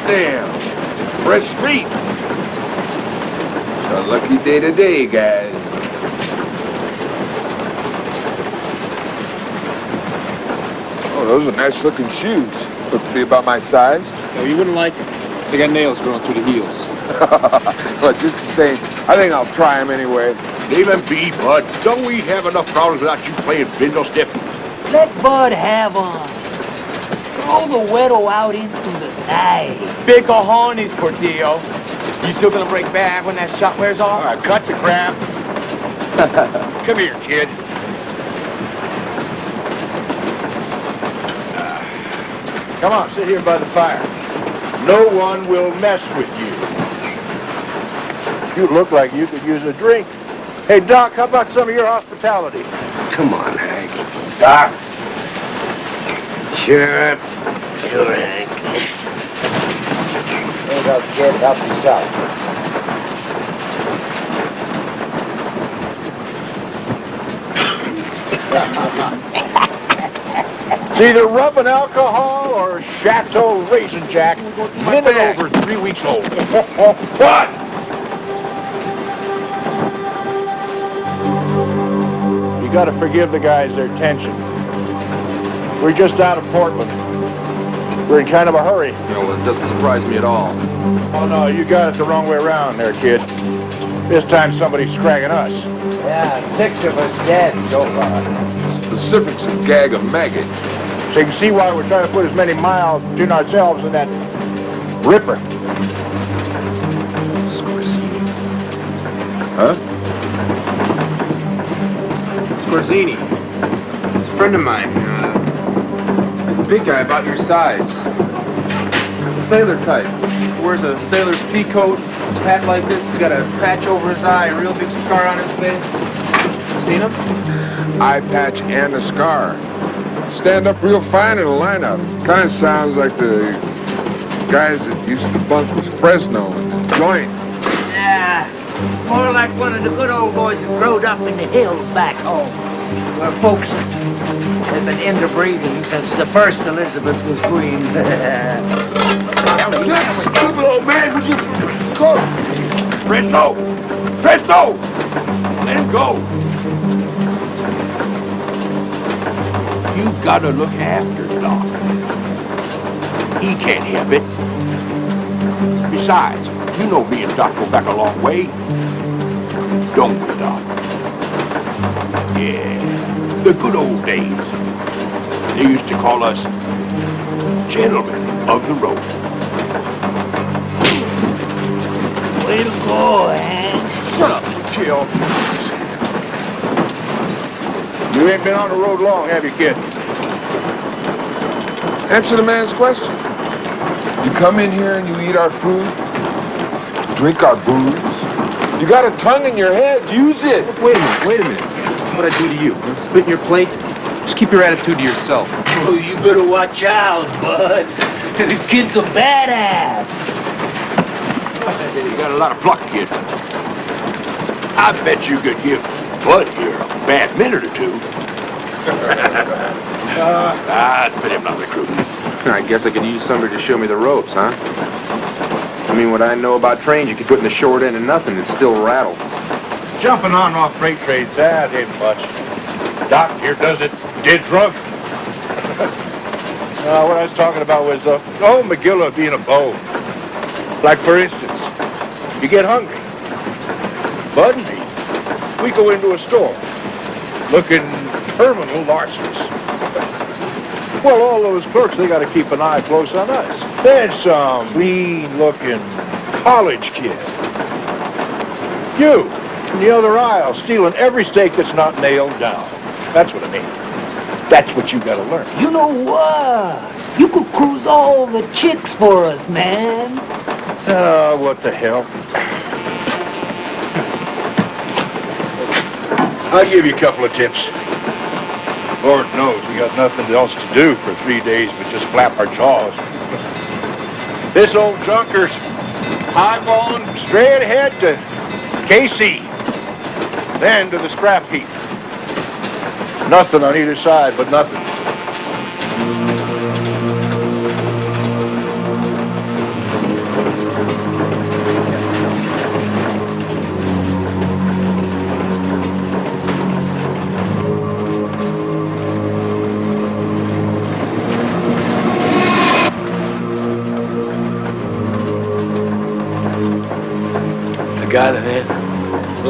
Goddamn. Fresh meat. It's a lucky day today, guys. Oh, those are nice looking shoes. Look to be about my size. No, you wouldn't like them. They got nails growing through the heels. But just the same, I think I'll try them anyway. Leave him be, Bud. Don't we have enough problems without you playing fiddlestick? Let Bud have on. Throw the widow out into the night. Big cojones, Portillo. You still gonna break back when that shot wears off? All right, cut the crap. Come here, kid. Come on, sit here by the fire. No one will mess with you. You look like you could use a drink. Hey, Doc, how about some of your hospitality? Come on, Hank. Doc. Sure. Sure, Hank. Hey, Doc, kid, help yourself. It's either rubbing alcohol or Chateau Raisin Jack. Minute over 3 weeks old. What? You gotta forgive the guys their tension. We're just out of Portland. We're in kind of a hurry. No, well, it doesn't surprise me at all. Oh no, you got it the wrong way around there, kid. This time somebody's scragging us. Yeah, 6 of us dead so far. Specifics a gag of maggot. So you can see why we're trying to put as many miles between ourselves and that ripper. Scorsese. Huh? Scorsese. He's a friend of mine. He's a big guy about your size. A sailor type. He wears a sailor's pea coat, hat like this. He's got a patch over his eye, a real big scar on his face. You seen him? Eye patch and a scar. Stand up real fine in a lineup. Kind of sounds like the guys that used to bunk with Fresno and the joint. Yeah, more like one of the good old boys who growed up in the hills back home, where folks have been interbreeding since the first Elizabeth was queen. That stupid old man was just... Go! Fresno! Fresno! Let him go! You gotta look after Doc. He can't help it. Besides, you know me and Doc go back a long way. Don't we, Doc? Yeah, the good old days. They used to call us gentlemen of the road. Way to go, Hank. Shut up, Chill. You ain't been on the road long, have you, kid? Answer the man's question. You come in here and you eat our food, drink our booze. You got a tongue in your head, use it. Wait a minute. What'd I do to you? Spit in your plate? Just keep your attitude to yourself. Oh, you better watch out, Bud. The kid's a badass. You got a lot of pluck, kid. I bet you could give Bud here a bad minute or two. Spit him not recruiting. I guess I could use somebody to show me the ropes, huh? I mean, what I know about trains, you could put in the short end of nothing and still rattle. Jumping on and off freight trades, that ain't much. Doc here does it dead drunk. What I was talking about was, McGilla being a beau. Like, for instance, you get hungry. Bud and me, we go into a store looking terminal larcenies. Well, all those clerks, they got to keep an eye close on us. Then some clean-looking college kid. You, in the other aisle, stealing every steak that's not nailed down. That's what I mean. That's what you got to learn. You know what? You could cruise all the chicks for us, man. What the hell? I'll give you a couple of tips. Lord knows we got nothing else to do for 3 days but just flap our jaws. This old junker's highballing straight ahead to KC, then to the scrap heap. Nothing on either side but nothing.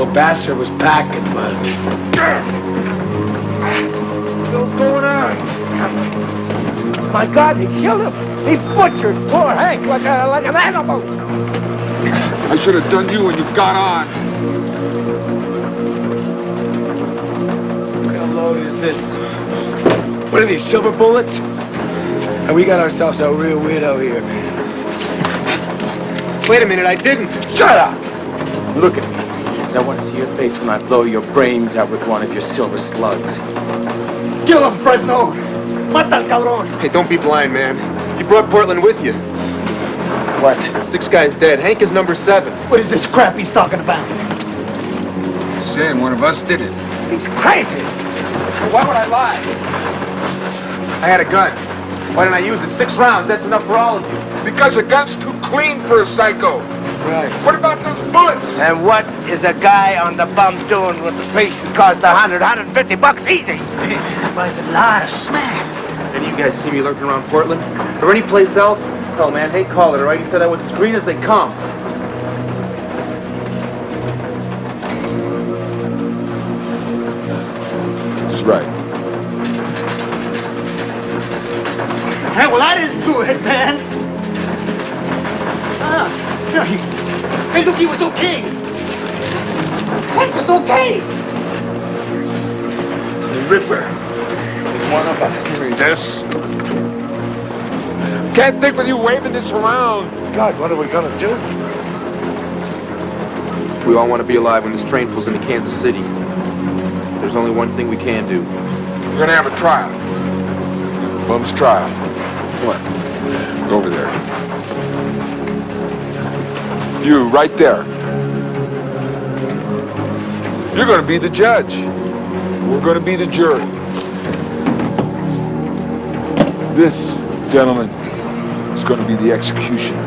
old bastard was packing, but... What's going on? My God, he killed him. He butchered poor Hank like an animal. I should have done you when you got on. What kind of load is this? What are these, silver bullets? And we got ourselves a real weirdo here. Wait a minute, I didn't. Shut up! Look at me, because I want to see your face when I blow your brains out with one of your silver slugs. Kill him, Fresno. Mata al cabrón. Hey, don't be blind, man. You brought Portland with you. What? 6 guys dead. Hank is number 7. What is this crap he's talking about? He's saying one of us did it. He's crazy. Why would I lie? I had a gun. Why didn't I use it? 6 rounds. That's enough for all of you. Because the gun's too clean for a psycho. Right. What about those bullets? And what is a guy on the bum doing with the piece that cost $150 easy? Buys a lot of smack. Any of you guys see me lurking around Portland? Or any place else? Hell, man, Hank called it, all right? He said I was as green as they come. That's right. Hey, well, I didn't do it, man. Hey, look, he was okay. Hank was okay. The Ripper is one of us. This. Can't think with you waving this around. God, what are we gonna do? We all want to be alive when this train pulls into Kansas City. There's only one thing we can do. We're gonna have a trial. Bum's trial. Come on. Go over there. You, right there. You're gonna be the judge. We're gonna be the jury. This, gentlemen, is gonna be the executioner.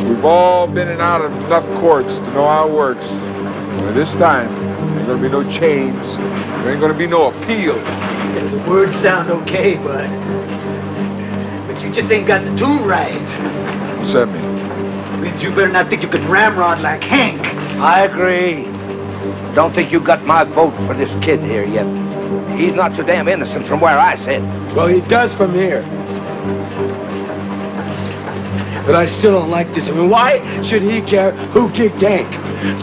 We've all been in and out of enough courts to know how it works. But this time, there ain't gonna be no chains. There ain't gonna be no appeals. Yeah, the words sound okay, but you just ain't got the tune right. Send me. Means you better not think you can ramrod like Hank. I agree. Don't think you got my vote for this kid here yet. He's not so damn innocent from where I sit. Well, he does from here. But I still don't like this. I mean, why should he care who kicked Hank?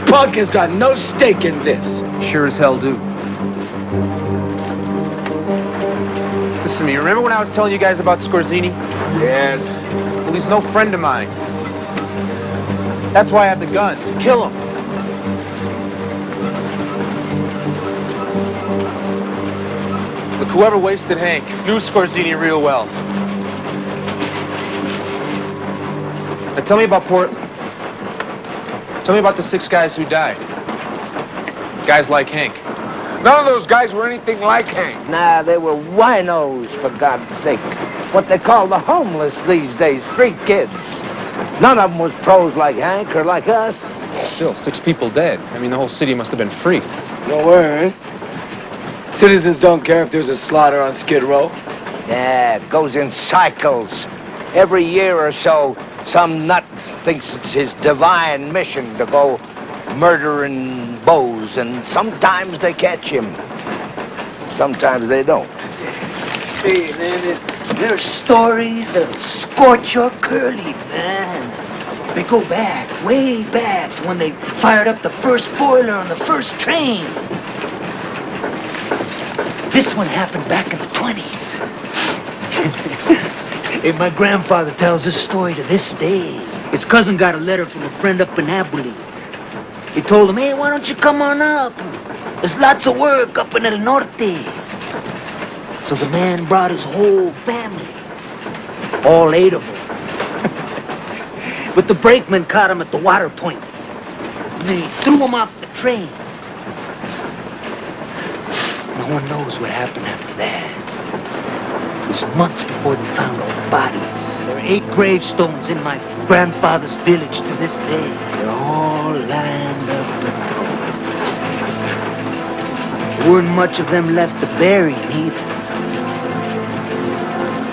Punk has got no stake in this. Sure as hell do. Listen to me, remember when I was telling you guys about Scorzini? Yes. Well, he's no friend of mine. That's why I have the gun, to kill him. Look, whoever wasted Hank knew Scorzini real well. Now tell me about Portland. Tell me about the 6 guys who died. Guys like Hank. None of those guys were anything like Hank. Nah, they were winos, for God's sake. What they call the homeless these days, street kids. None of them was pros like Hank or like us. Still, 6 people dead. I mean, the whole city must have been freaked. Don't worry. Citizens don't care if there's a slaughter on Skid Row. Yeah, it goes in cycles. Every year or so, some nut thinks it's his divine mission to go murdering beaux, and sometimes they catch him. Sometimes they don't. Hey, man, there's stories that'll scorch your curlies, man. They go back, way back, to when they fired up the first boiler on the first train. This one happened back in the 20s. Hey, my grandfather tells this story to this day. His cousin got a letter from a friend up in Abilene. He told him, hey, why don't you come on up? There's lots of work up in El Norte. So the man brought his whole family. All 8 of them. But the brakeman caught him at the water point. And they threw him off the train. No one knows what happened after that. It was months before they found all the bodies. There are 8 gravestones in my grandfather's village to this day. They're all lined up with gold. There weren't much of them left to bury either.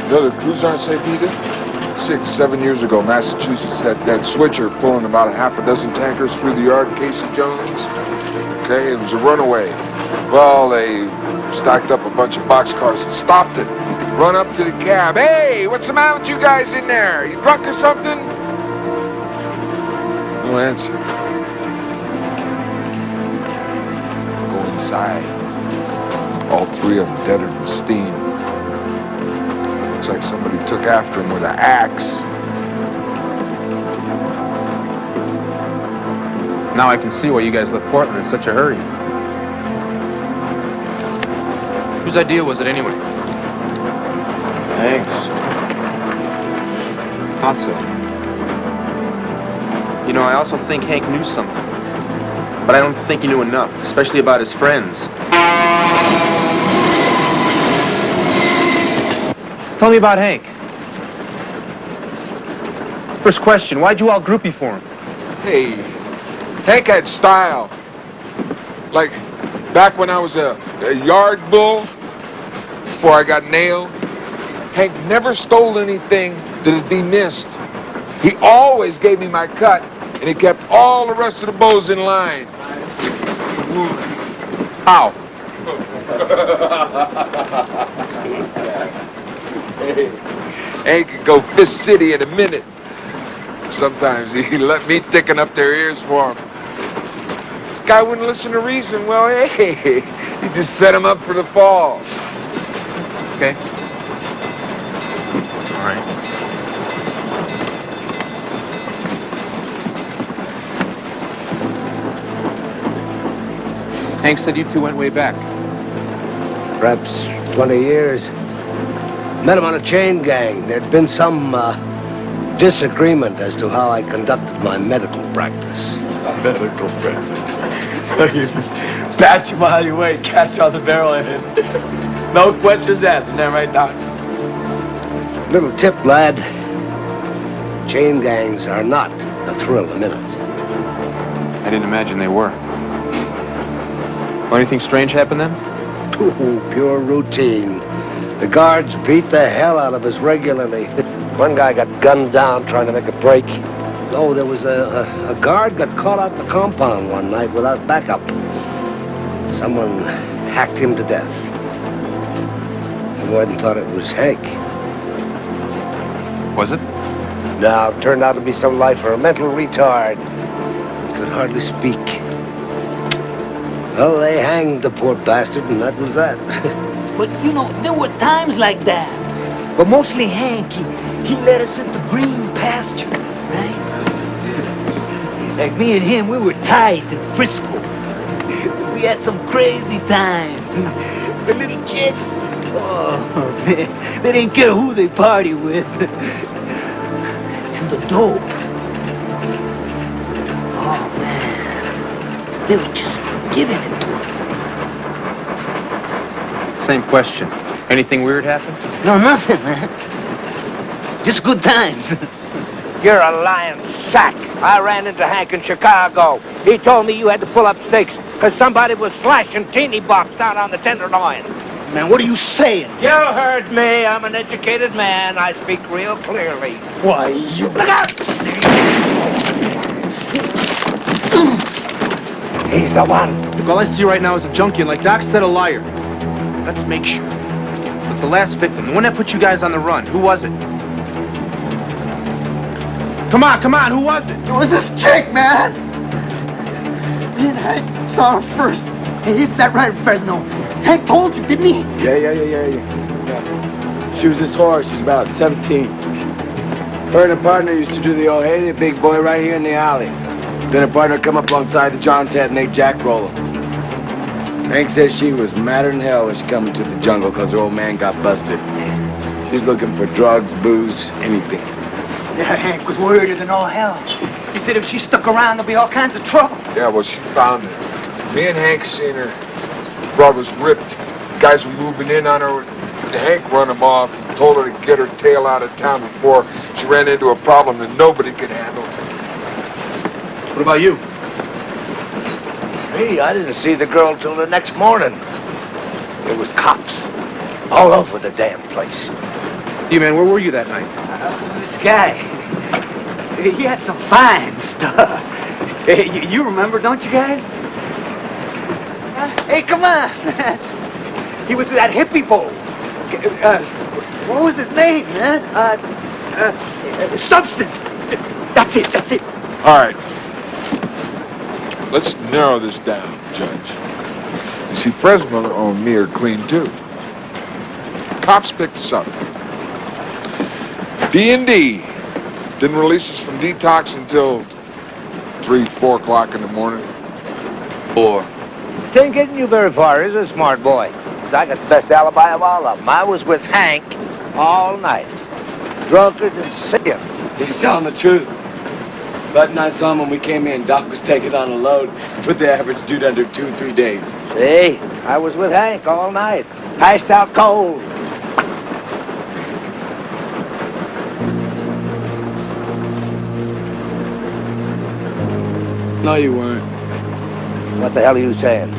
You know the crews aren't safe either? 6, 7 years ago, Massachusetts had that switcher pulling about a half a dozen tankers through the yard, Casey Jones. Okay, it was a runaway. Well, they stacked up a bunch of boxcars and stopped it. Run up to the cab. Hey, what's the matter with you guys in there? You drunk or something? No answer. Go inside. All 3 of them deader than steam. Looks like somebody took after him with an axe. Now I can see why you guys left Portland in such a hurry. Whose idea was it anyway? Thanks. Thought so. You know, I also think Hank knew something. But I don't think he knew enough, especially about his friends. Tell me about Hank. First question, why'd you all groupie for him? Hey, Hank had style. Like, back when I was a yard bull, before I got nailed, Hank never stole anything that'd be missed. He always gave me my cut, and he kept all the rest of the bows in line. Ow. Hank could go Fist City in a minute. Sometimes he let me thicken up their ears for him. Guy wouldn't listen to reason. Well, hey, he just set him up for the fall. Okay. All right. Hank said you two went way back. Perhaps 20 years. Met him on a chain gang. There'd been some disagreement as to how I conducted my medical practice. Medical practice. Bat you while you wait, catch on the barrel of it. No questions asked, isn't that right, Doc? Little tip, lad. Chain gangs are not a thrill a minute. I didn't imagine they were. Well, anything strange happened then? Ooh, pure routine. The guards beat the hell out of us regularly. One guy got gunned down trying to make a break. Oh, there was a guard got caught out in the compound one night without backup. Someone hacked him to death. I more than thought it was Hank. Was it? No, it turned out to be some lifer, a mental retard. Could hardly speak. Well, they hanged the poor bastard, and that was that. But, you know, there were times like that. But mostly Hank, he led us into green pastures, right? Like me and him, we were tight in Frisco. We had some crazy times. The little chicks, oh, man, they didn't care who they party with. And the dope, oh, man, they were just giving it to us. Same question. Anything weird happen? No, nothing, man. Just good times. You're a lying sack. I ran into Hank in Chicago. He told me you had to pull up stakes because somebody was slashing teeny box down on the Tenderloin. Man, what are you saying? You heard me. I'm an educated man. I speak real clearly. Why, you... Look out! He's the one. All I see right now is a junkie, and like Doc said, a liar. Let's make sure. Look, the last victim, the one that put you guys on the run, who was it? Come on, who was it? It was this chick, man! Me and Hank saw her first. Hey, isn't that right, Fresno? Hank told you, didn't he? Yeah. She was this whore. She's about 17. Her and her partner used to do the old hey, the big boy right here in the alley. Then her partner come up alongside the John's head and they jack roll her. Hank says she was madder than hell when she come into the jungle because her old man got busted. She's looking for drugs, booze, anything. Yeah, Hank was worried than all hell. He said if she stuck around, there'll be all kinds of trouble. Yeah, well, she found it. Me and Hank seen her. Broad was ripped. Guys were moving in on her. Hank run him off and told her to get her tail out of town before she ran into a problem that nobody could handle. What about you? Me, I didn't see the girl till the next morning. There was cops all over the damn place. You, man, where were you that night? I was with this guy. He had some fine stuff. You remember, don't you guys? Hey, come on. He was that hippie boy. What was his name, man? Substance. That's it. All right. Let's narrow this down, Judge. You see, Fresno and me are clean, too. Cops picked us up. D&D didn't release us from detox until 3, 4 o'clock in the morning. 4. This ain't getting you very far, is it, smart boy? 'Cause I got the best alibi of all of them. I was with Hank all night. Drunkard and sick. He's telling the truth. Bud and I saw him when we came in. Doc was taking on a load. Put the average dude under 2 or 3 days. See? I was with Hank all night. Passed out cold. No, you weren't. What the hell are you saying?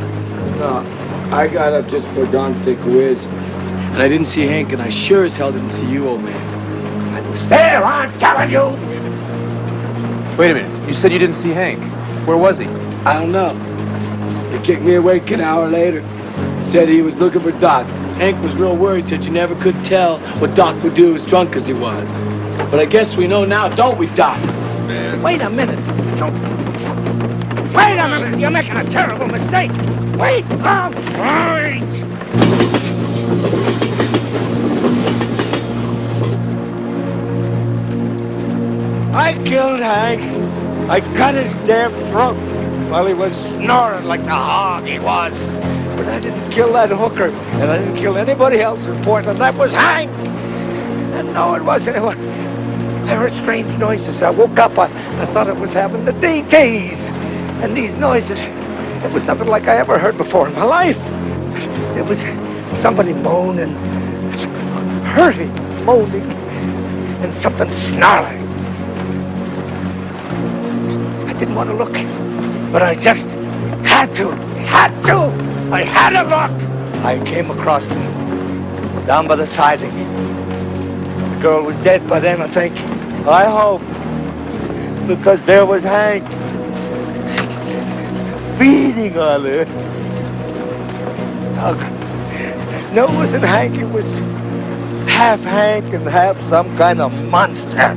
No, I got up just before dawn to take a whiz. And I didn't see Hank, and I sure as hell didn't see you, old man. I was there, I'm telling you! Wait a minute. You said you didn't see Hank. Where was he? I don't know. He kicked me awake an hour later. Said he was looking for Doc. Hank was real worried, said you never could tell what Doc would do as drunk as he was. But I guess we know now, don't we, Doc? Man. Wait a minute. Wait a minute. You're making a terrible mistake. Wait. Wait. I killed Hank. I cut his damn throat while he was snoring like the hog he was. But I didn't kill that hooker, and I didn't kill anybody else in Portland. That was Hank. And no, it wasn't. I heard strange noises. I woke up. I thought it was having the DTs. And these noises, it was nothing like I ever heard before in my life. It was somebody moaning, hurting, moaning, and something snarling. I didn't want to look, but I just had to. I had to look. I came across them down by the siding. The girl was dead by then, I think. I hope, because there was Hank feeding on her. No, it wasn't Hank. It was half Hank and half some kind of monster.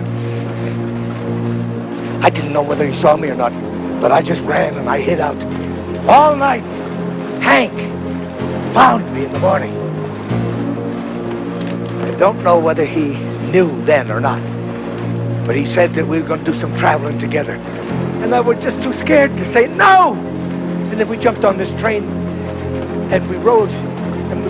I didn't know whether he saw me or not, but I just ran and I hid out. All night, Hank found me in the morning. I don't know whether he knew then or not, but he said that we were going to do some traveling together. And I was just too scared to say no. And then we jumped on this train, and we rode, and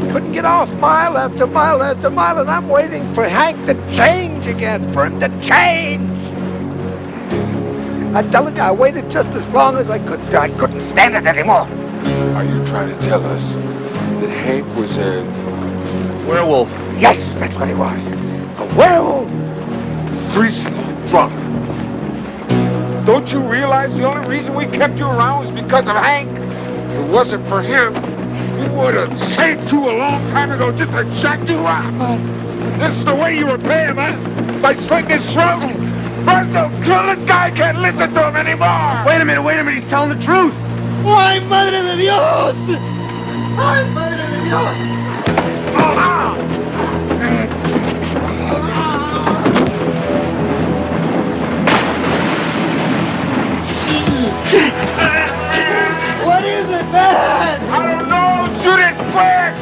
we couldn't get off mile after mile after mile, and I'm waiting for Hank to change again, for him to change. I'm telling you, I waited just as long as I could till I couldn't stand it anymore. Are you trying to tell us that Hank was a Werewolf. Yes, that's what he was. A werewolf. greasy drunk? Don't you realize the only reason we kept you around was because of Hank? If it wasn't for him, we would have saved you a long time ago just to shut you up. This is the way you were paying, man? By slitting his throat? Fresno, kill this guy. I can't listen to him anymore. Wait a minute. He's telling the truth. ¡Ay, madre de Dios! ¡Ay, madre de Dios! What is it, man? I don't know. Shoot it quick.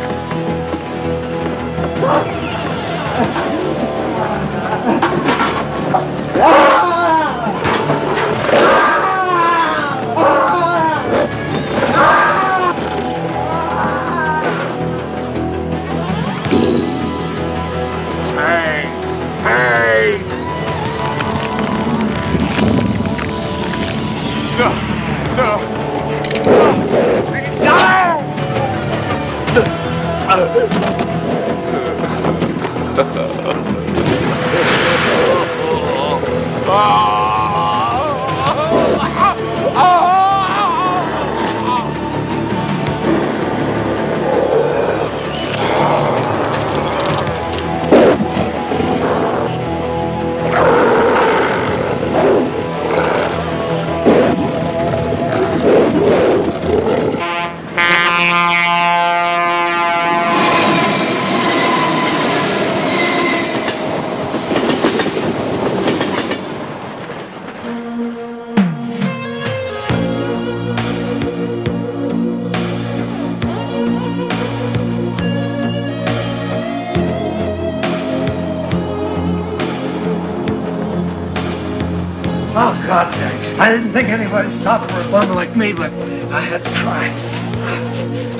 God, thanks. I didn't think anybody'd stop for a bum like me, but I had to try.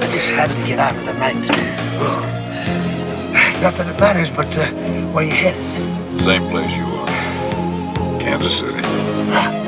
I just had to get out of the night. Oh. Not that it matters, but where you headed? Same place you are. Kansas City.